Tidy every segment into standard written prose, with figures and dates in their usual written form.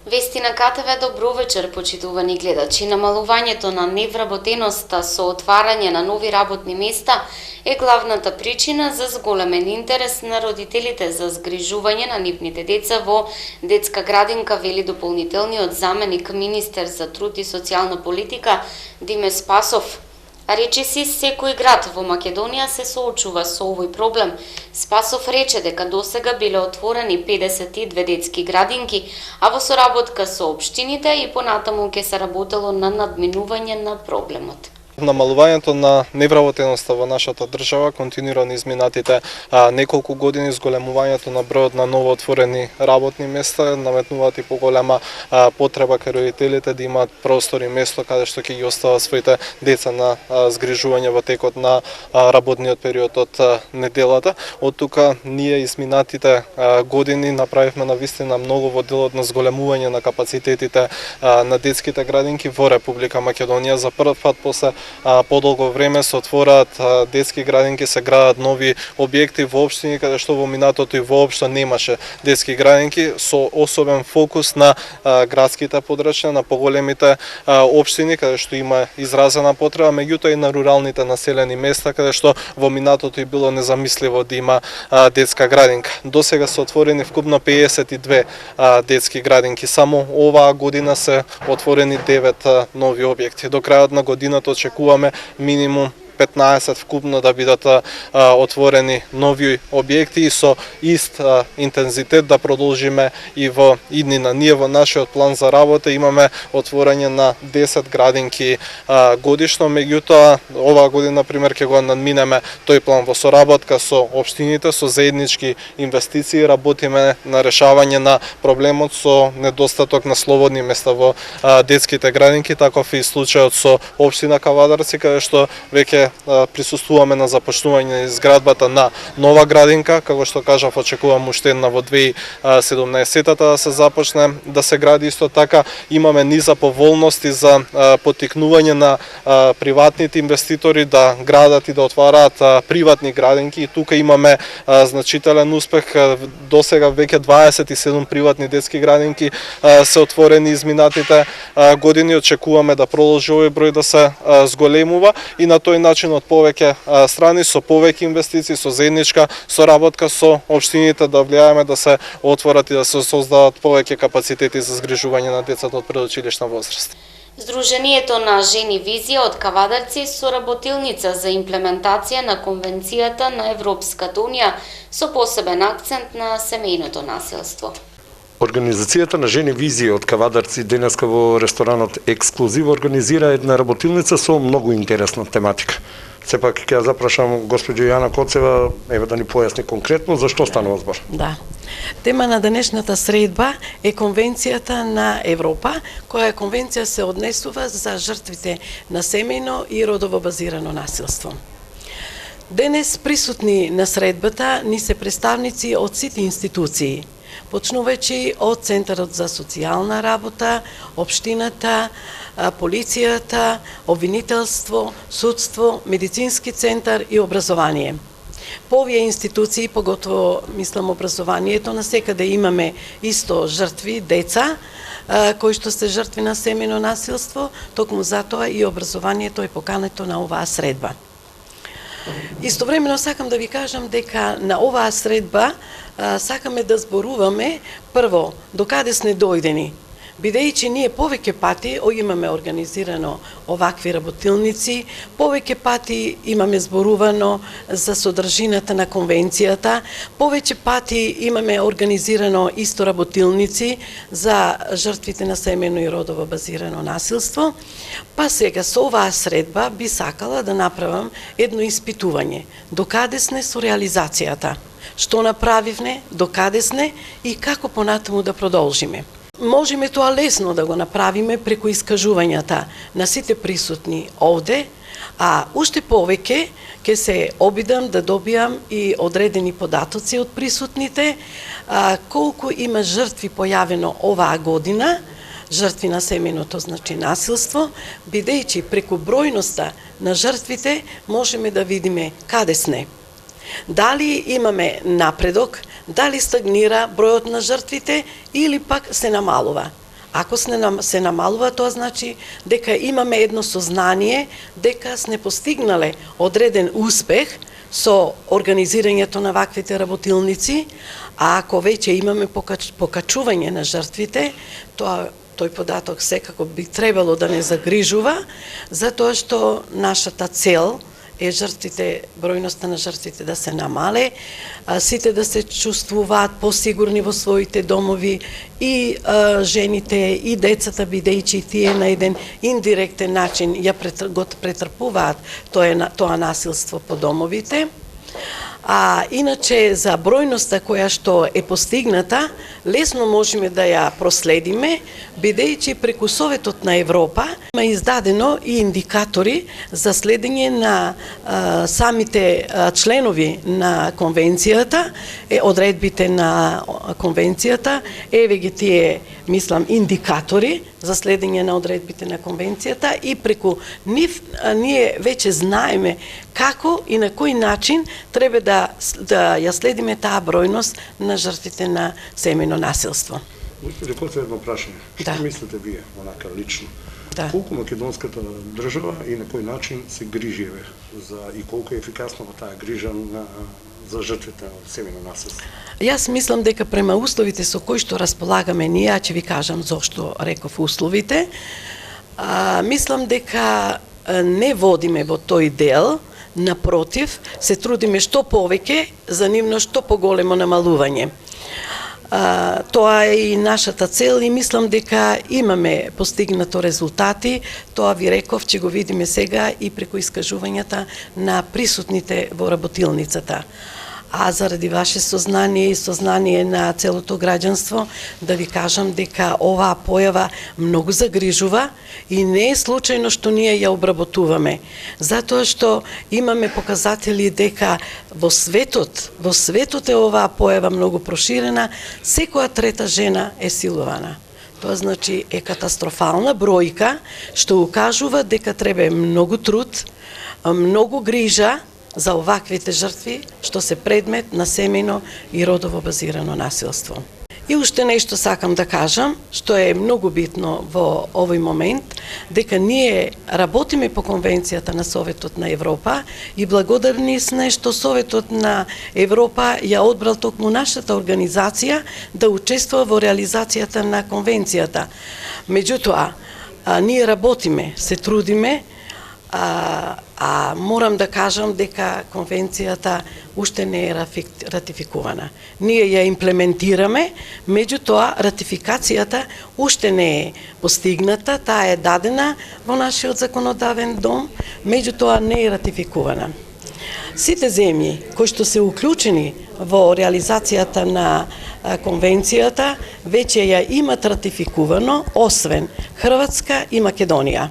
Вести на КТВ, добро вечер, почитувани гледачи. Намалувањето на невработеноста со отварање на нови работни места е главната причина за зголемен интерес на родителите за згрижување на нивните деца во детска градинка, вели дополнителниот заменик министер за труд и социјална политика Диме Спасов. Речиси, секој град во Македонија се соочува со овој проблем. Спасов рече дека досега биле отворени 52 детски градинки, а во соработка со општините и понатаму ќе се работело на надминување на проблемот. Намалувањето на невработеноста во нашата држава континуирано изминатите неколку години, зголемувањето на бројот на новоотворени работни места наметнуваат и поголема потреба кај родителите да имаат простор и место каде што ќе ги остават своите деца на згрижување во текот на работниот период од неделата. Од тука ние изминатите години направивме навистина многу во делот на зголемување на капацитетите на детските градинки во Република Македонија. За прв пат после подолго време се отвораат детски градинки, се градат нови објекти во општини каде што во минатото и воопшто немаше детски градинки, со особен фокус на градските подрачја, на поголемите општини каде што има изразена потреба, меѓутоа и на руралните населени места каде што во минатото и било незамисливо да има детска градинка. Досега се отворени вкупно 52 детски градинки. Само оваа година се отворени 9 нови објекти. До крајот на годината очекуваме минимум 15 вкупно да бидат отворени нови објекти и со ист интензитет да продолжиме и во иднина. Ние во нашиот план за работа имаме отворање на 10 градинки годишно, меѓутоа оваа година на пример ќе го надминеме тој план во соработка со општините, со заеднички инвестиции, работиме на решавање на проблемот со недостаток на слободни места во детските градинки, таков и случајот со општина Кавадарци, каде што веќе присуствуваме на започнување изградбата на нова градинка, како што кажав, очекувам уште една во 2017-та да се започне да се гради. Исто така имаме низа поволности за поттикнување на приватните инвеститори да градат и да отвараат приватни градинки, и тука имаме значителен успех. Досега веќе 27 приватни детски градинки се отворени изминатите години. Очекуваме да продолжи овој број да се зголемува и на тој начин од повеќе страни, со повеќе инвестиции, со заедничка соработка со општините да влијаеме да се отворат и да се создадат повеќе капацитети за згрижување на децата од предучилишна возраст. Сдруженијето на жени Визија од Кавадарци соработилница за имплементација на Конвенцијата на Европската Унија со посебен акцент на семејното насилство. Организацијата на жени Визија од Кавадарци денеска во ресторанот Ексклузив организира една работилница со многу интересна тематика. Сепак ќе ја запрашам госпоѓа Јана Коцева, еве да ни појасни конкретно за што станува збор. Да. Тема на денешната средба е Конвенцијата на Европа, која конвенција се однесува за жртвите на семејно и родово базирано насилство. Денес присутни на средбата ни се представници од сите институции, почнувајќи од Центарот за социјална работа, општината, полицијата, обвинителство, судство, медицински центар и образование. По овие институции, поготово мислам образованието, насекаде имаме исто жртви, деца, кои што се жртви на семејно насилство, токму затоа и образованието е покането на оваа средба. Истовремено сакам да ви кажам дека на оваа средба сакаме да зборуваме прво докаде сме дојдени, бидејќи ние повеќе пати имаме организирано овакви работилници, повеќе пати имаме зборувано за содржината на конвенцијата, повеќе пати имаме организирано исто работилници за жртвите на семејно и родово базирано насилство, па сега со оваа средба би сакала да направам едно испитување. Докаде сме со реализацијата? Што направивме, докаде сме и како понатаму да продолжиме? Можеме тоа лесно да го направиме преку искажувањата на сите присутни овде, а уште повеќе ќе се обидам да добијам и одредени податоци од присутните, колку има жртви појавено оваа година, жртви на семејното насилство, бидејќи преку бројноста на жртвите можеме да видиме каде сме. Дали имаме напредок, дали стагнира бројот на жртвите или пак се намалува. Ако се намалува, тоа значи дека имаме едно сознание дека сме постигнале одреден успех со организирањето на ваквите работилници, а ако веќе имаме покачување на жртвите, тој податок секако би требало да не загрижува, затоа што нашата цел е бројноста на жртвите да се намале, сите да се чувствуваат посигурни во своите домови, и жените и децата, бидејќи тие на еден индиректен начин го претрпуваат тоа насилство по домовите. А иначе за бројноста која што е постигната, лесно можеме да ја проследиме, бидејќи преку Советот на Европа има издадено и индикатори за следење на самите членови на конвенцијата, одредбите на конвенцијата, еве ги тие, мислам, индикатори за следење на одредбите на конвенцијата, и преку нив ние веќе знаеме како и на кој начин треба да ја следиме таа бројност на жртвите на семејно насилство. Господи, кој едно прашање? Што мислите вие, онака лично? Колку македонската држава и на кој начин се грижи и колку е ефикасно во таа грижа за жртвите на семејно насилство? Јас мислам дека према условите со кои што располагаме ние, ќе ви кажам зошто реков условите, мислам дека не водиме во тој дел. Напротив, се трудиме што повеќе за нивно што поголемо намалување. Тоа е и нашата цел и мислам дека имаме постигнато резултати. Тоа ви реков, че го видиме сега и преку искажувањата на присутните во работилницата. А заради ваше сознание и сознание на целото граѓанство, да ви кажам дека оваа појава многу загрижува и не е случајно што ние ја обработуваме. Затоа што имаме показатели дека во светот е оваа појава многу проширена, секоја трета жена е силувана. Тоа значи е катастрофална бројка што укажува дека треба многу труд, многу грижа за оваквите жртви што се предмет на семејно и родово базирано насилство. И уште нешто сакам да кажам, што е многу битно во овој момент, дека ние работиме по Конвенцијата на Советот на Европа и благодарни сме што Советот на Европа ја одбрал токму нашата организација да учествува во реализацијата на Конвенцијата. Меѓутоа, ние работиме, се трудиме, а морам да кажам дека конвенцијата уште не е ратификувана. Ние ја имплементираме, меѓутоа ратификацијата уште не е постигната, таа е дадена во нашиот законодавен дом, меѓутоа не е ратификувана. Сите земји кои што се уклучени во реализацијата на конвенцијата веќе ја имат ратификувано, освен Хрватска и Македонија.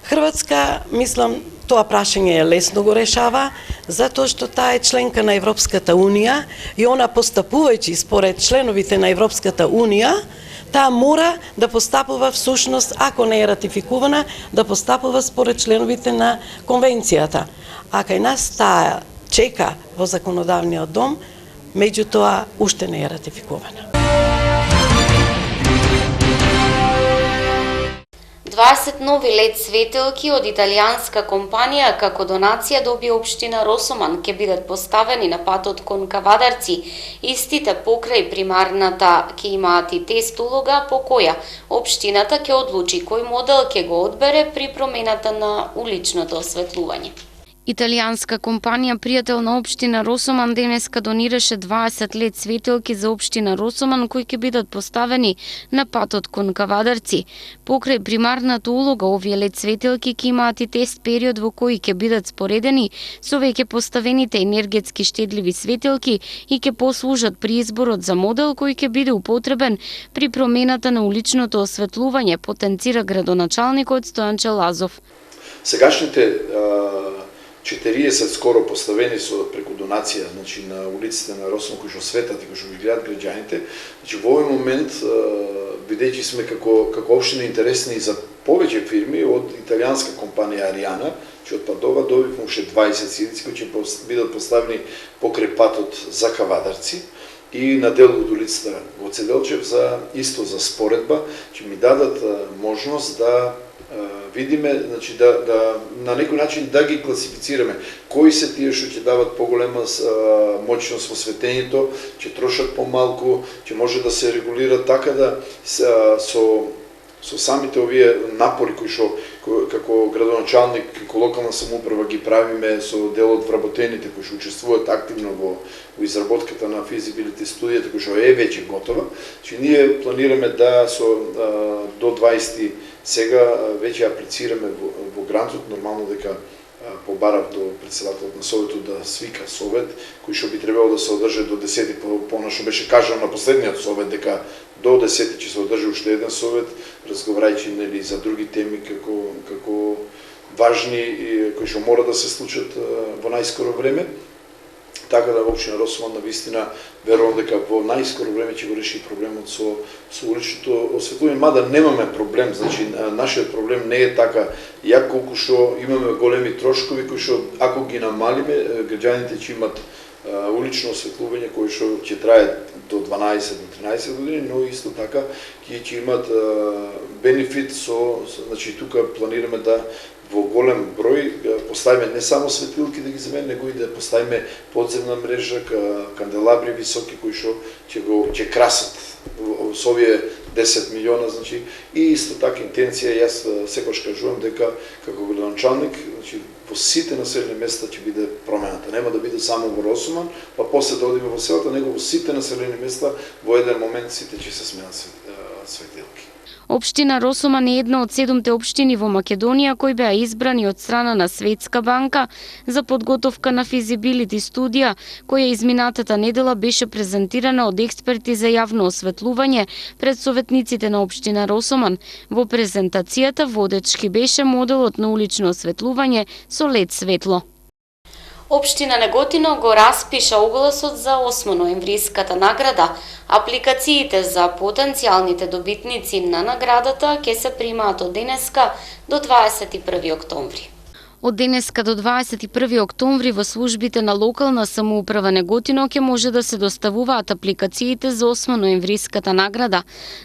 Хрватска, мислам, тоа прашање лесно го решава, затоа што таа е членка на Европската Унија и она постапувајќи според членовите на Европската Унија, таа мора да постапува всушност, ако не е ратификувана, да постапува според членовите на конвенцијата. А кај нас таа чека во законодавниот дом, меѓутоа уште не е ратификувана. 20 нови LED светилки од италијанска компанија како донација доби општина Росоман ќе бидат поставени на патот кон Кавадарци. Истите покрај примарната ќе имаат и тест улога по која општината ќе одлучи кој модел ќе го одбере при промената на уличното осветлување. Италијанска компанија пријател на општина Росоман денеска донираше 20 LED светилки за општина Росоман кои ќе бидат поставени на патот кон Кавадарци. Покрај примарната улога, овие LED светилки ќе имаат и тест период во кој ќе бидат споредени со веќе поставените енергетски штедливи светилки и ќе послужат при изборот за модел кој ќе биде употребен при промената на уличното осветлување, потенцира градоначалникот Стојанче Лазов. Сегашните 40 скоро поставени со преку донација, значи на улиците на Росоман кои што светат и кои што ги гледат граѓаните. Значи во овој момент, бидејќи сме како општина интересни за повеќе фирми од италијанска компанија Ариана, че од Падова добивме уште 20 светилки кои ќе бидат поставени покрај патот за Кавадарци и на дел од улицата Гоце Делчев за исто за споредба, ќе ми дадат можност да видиме, значи да на некој начин да ги класифицираме кои се тие што ќе дават поголема моќност во светењето, ќе трошат помалку, ќе може да се регулира така да со самите овие напори кои што како градоначалник, како локална самоуправа ги правиме со дел од вработените кои што учествуваат активно во изработката на физибилити студијата која што е веќе готова, че ние планираме да до 20 сега веќе аплицираме во грантот, нормално дека побарав до председателот на Советот да свика Совет, кој што би требало да се одржи до 10, понашто беше кажано на последниот Совет дека до 10 ќе се одржи уште еден Совет, разговарајќи нели за други теми како важни и кои што мора да се случат во најскоро време. Така да општина Росомон навистина верувам дека во најскоро време ќе го реши проблемот со уличното осветлување, мада немаме проблем, значи нашиот проблем не е така ја колку што имаме големи трошкови кои што ако ги намалиме, граѓаните ќе имат улично осветлување кој што ќе трае до 12 до 13 години, но исто така ќе имат бенефит значи тука планираме да во голем број поставиме не само светилки да ги замене, него и да поставиме подземна мрежа, канделабри високи кои што ќе красат со овие 10 милиона, значи и исто така интенција јас секогаш кажувам дека како градоначалник, значи во сите населени места ќе биде промената. Нема да биде само во Росомон, па после да одиме во селата, него во сите населени места во еден момент сите ќе се сменат светилки. Општина Росомон е една од 7 општини во Македонија кои беа избрани од страна на Светска банка за подготовка на физибилити студија, која изминатата недела беше презентирана од експерти за јавно осветлување пред советниците на општина Росомон. Во презентацијата водечки беше моделот на улично осветлување со LED светло. Општина Неготино го распиша огласот за 8 ноемвриската награда. Апликациите за потенцијалните добитници на наградата ќе се примаат од денеска до 21 октомври. Од денеска до 21 октомври во службите на локална самоуправа Неготино ќе може да се доставуваат апликациите за 8 ноемвриската награда.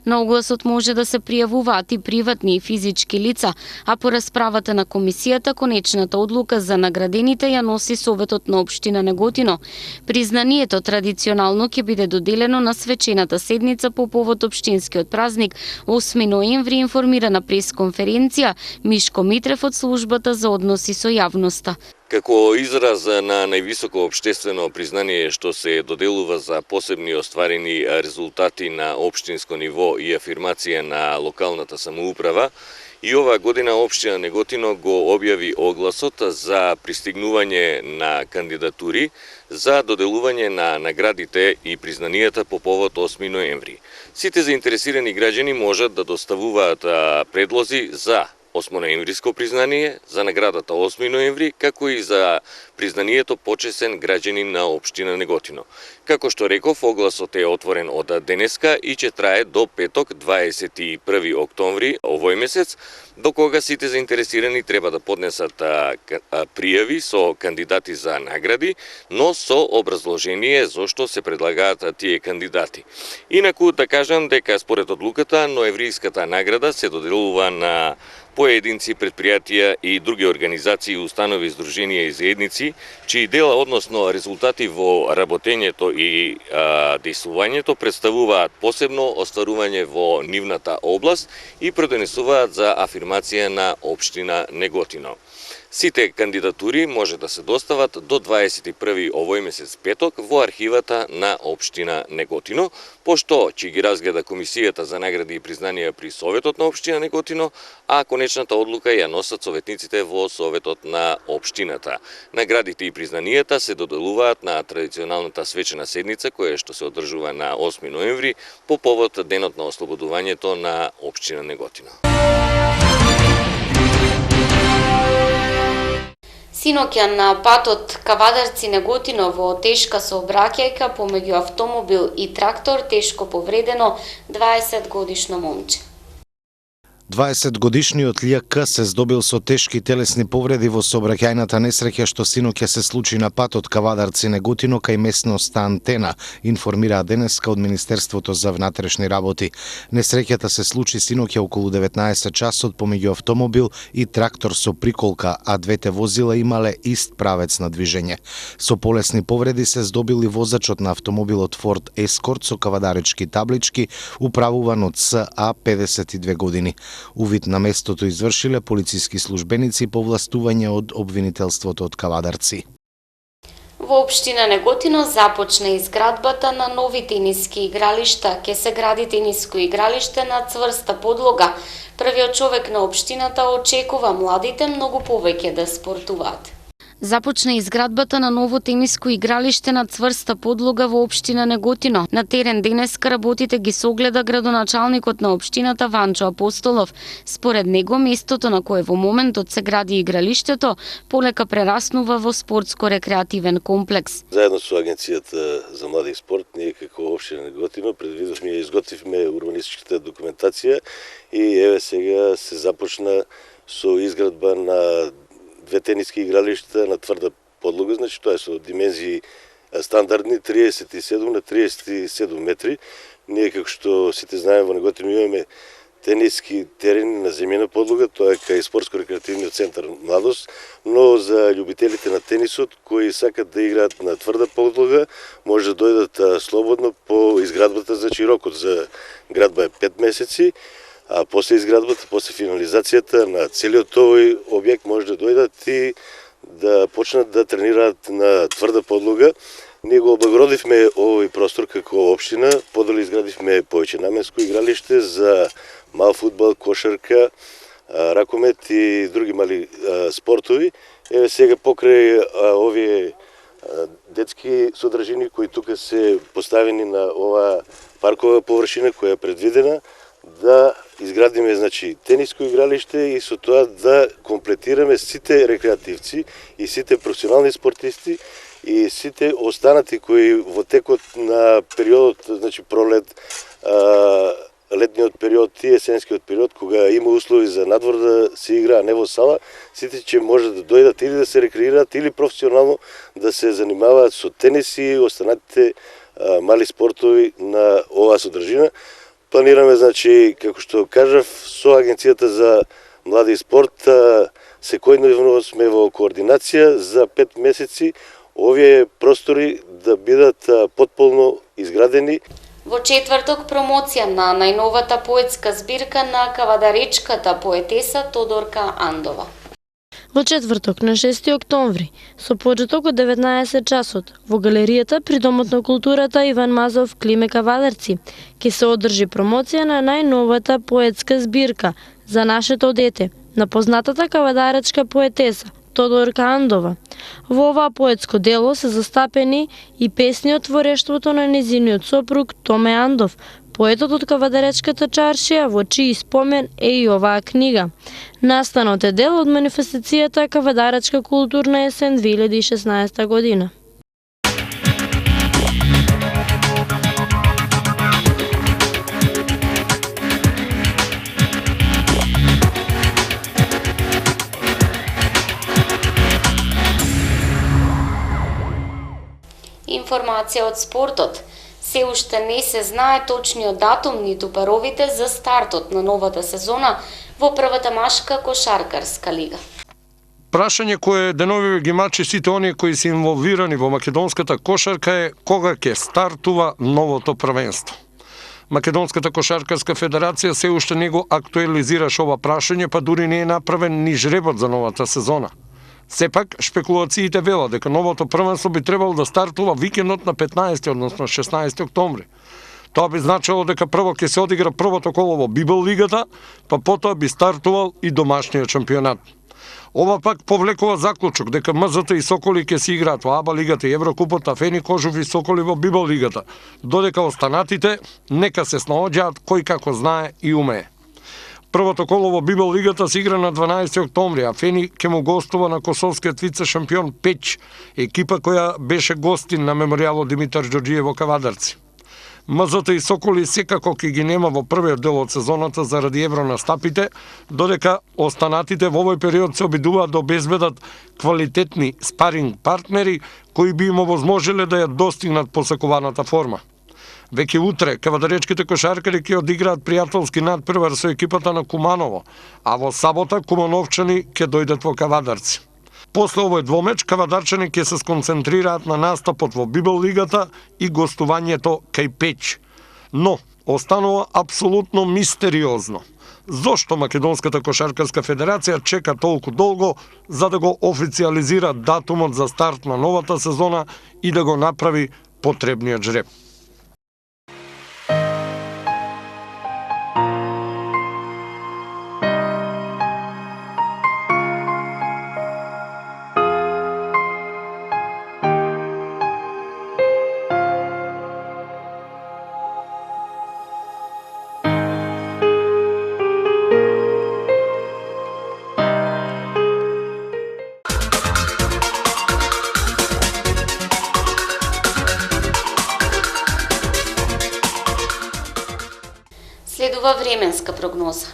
На огласот може да се пријавуваат и приватни и физички лица, а по расправата на комисијата конечната одлука за наградените ја носи Советот на општина Неготино. Признанието традиционално ќе биде доделено на свечената седница по повод општинскиот празник 8 ноември, информира на пресконференција Мишко Митрев од службата за односи со јавноста. Како израз на највисоко општествено признание што се доделува за посебни остварени резултати на општинско ниво и афирмација на локалната самоуправа, и оваа година општина Неготино го објави огласот за пристигнување на кандидатури за доделување на наградите и признанијата по повод 8 ноември. Сите заинтересирани граѓани можат да доставуваат предлози за 8 ноемвриско признание, за наградата 8 ноември, како и за признанието почесен граѓанин на општина Неготино. Како што реков, огласот е отворен од денеска и ќе трае до петок 21 октомври овој месец, до кога сите заинтересирани треба да поднесат пријави со кандидати за награди, но со образложение зошто се предлагаат тие кандидати. Инаку да кажам дека според одлуката ноемвриската награда се доделува на поединци, предпријатија и други организации, установи, здруженија и заедници, чии дела, односно резултати во работењето и дејствувањето представуваат посебно остварување во нивната област и предонесуваат за афирмација на општина Неготино. Сите кандидатури може да се достават до 21 овој месец петок во архивата на општина Неготино, пошто ќе ги разгледа комисијата за награди и признанија при Советот на општина Неготино, а конечната одлука ја носат советниците во Советот на општината. Наградите и признанијата се доделуваат на традиционалната свечена седница која што се одржува на 8 ноември по повод денот на ослободувањето на општина Неготино. Синоќа на патот Кавадарци-Неготино во тешка сообраќајка помеѓу автомобил и трактор тешко повредено 20 годишно момче. 20-годишниот ЛК се здобил со тешки телесни повреди во сообраќајната несреќа што синоќа се случи на патот Кавадарци Неготино кај местноста Антена, информираа денеска од Министерството за внатрешни работи. Несреќата се случи синоќа околу 19 часот помеѓу автомобил и трактор со приколка, а двете возила имале ист правец на движење. Со полесни повреди се здобил и возачот на автомобилот Ford Escort со кавадаречки таблички, управуван од СА 52 години. Увид на местото извршиле полициски службеници по властување од обвинителството од Кавадарци. Во општина Неготино започна изградбата на нови тениски игралишта. Ке се гради тениско игралиште на цврста подлога. Првиот човек на општината очекува младите многу повеќе да спортуваат. Започна изградбата на ново тениско игралиште на цврста подлога во општина Неготино. На терен денеска работите ги согледа градоначалникот на општината Ванчо Апостолов. Според него, местото на кое во моментот се гради игралиштето полека прераснува во спортско-рекреативен комплекс. Заедно со Агенцијата за млади и спорт, ние како општина Неготино предвидовме и изготвивме урбанистичката документација и еве сега се започна со изградба на две тениски игралишта на тврда подлога, значи тоа е со димензии стандардни 37 на 37 метри. Ние, како што сите знаеме, во Неготино имаме тениски терени на земјена подлога, тоа е кај спортско-рекреативниот центар Младост, но за љубителите на тенисот кои сакат да играат на тврда подлога, може да дојдат слободно по изградбата, значи рокот за градба е 5 месеци. А после изградбата, после финализацијата на целиот овој објект може да дојдат и да почнат да тренираат на тврда подлога. Ние го облагородивме овој простор како општина, подали изградивме повеќе наменско игралиште за мал фудбал, кошарка, ракомет и други мали спортови. Еве сега покрај овие детски содржини кои тука се поставени на оваа паркова површина која е предвидена, да изградиме, значи, тениско игралиште и со тоа да комплетираме сите рекреативци и сите професионални спортисти и сите останати кои во текот на периодот, значи пролет, летниот период и есенскиот период, кога има услови за надвор да се игра, а не во сала, сите ќе може да дојдат или да се рекреираат или професионално да се занимаваат со тенис и останатите мали спортови на оваа содржина. Планираме, значи, како што кажав, со Агенцијата за млади и спорт, секојдневно сме во координација за 5 месеци овие простори да бидат потполно изградени. Во четврток промоција на најновата поетска збирка на кавадаречката поетеса Тодорка Андова. Во четврток на 6 октомври, со почеток од 19 часот, во галеријата при Домот на културата Иван Мазов Климе Кавадарци, ќе се одржи промоција на најновата поетска збирка За нашето дете, на познатата кавадаречка поетеса Тодорка Андова. Во ова поетско дело се застапени и песни од творештвото на незиниот сопруг Томе Андов, поетот од кавадаречката чаршија, во чиј спомен е и оваа книга. Настанот е дел од манифестацијата Кавадаречка културна есен 2016 година. Информација од спортот. Се уште не се знае точниот датум ниту паровите за стартот на новата сезона во првата машка кошаркарска лига. Прашање кое деновиве ги мачи сите оние кои се инволвирани во македонската кошарка е кога ќе стартува новото првенство. Македонската кошаркарска федерација се уште не го актуализираше ова прашање, па дури не е направен ни жребот за новата сезона. Сепак, шпекулациите велат дека новото првенство би требало да стартува викендот на 15, односно 16 октомври. Тоа би значило дека прво ќе се одигра првото коло во Бибел лигата, па потоа би стартувал и домашниот шампионат. Ова пак повлекува заклучок дека МЗТ и Соколи ќе се играат во АБА лигата и Еврокупот, а Фени Кожув и Соколи во Бибел лигата, додека останатите нека се снаоѓаат кој како знае и умее. Првото коло во Бибел лигата се игра на 12 октомври, а Фени ќе му гостува на косовскиот вице шампион Печ, екипа која беше гостин на меморијалот Димитар Ѓорѓиев во Кавадарци. МЗТ и Соколи секако ќе ги нема во првиот дел од сезоната заради евронастапите, додека останатите во овој период се обидуваат да обезбедат квалитетни спаринг партнери кои би им овозможиле да ја достигнат посакуваната форма. Веќе утре, кавадаречките кошаркари ќе одиграат пријателски надпревар со екипата на Куманово, а во сабота кумановчани ќе дојдат во Кавадарци. После овој двомеч, кавадарчани ќе се сконцентрираат на настапот во Бибел лигата и гостувањето кај Печ. Но, останува апсолутно мистериозно. Зошто Македонската кошаркарска федерација чека толку долго за да го официализира датумот за старт на новата сезона и да го направи потребниот жреб? Следува временска прогноза.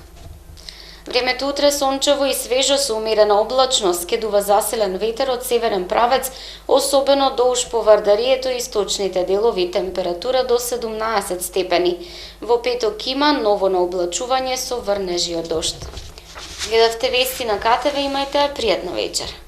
Времето утре сончево и свежо со умерена облачност, ке дува заселен ветер од северен правец, особено долж по Вардарието и источните делови, температура до 17 степени. Во петок има ново наоблачување со врнежи од дожд. Гледавте вести на КТВ, имајте пријатна вечер.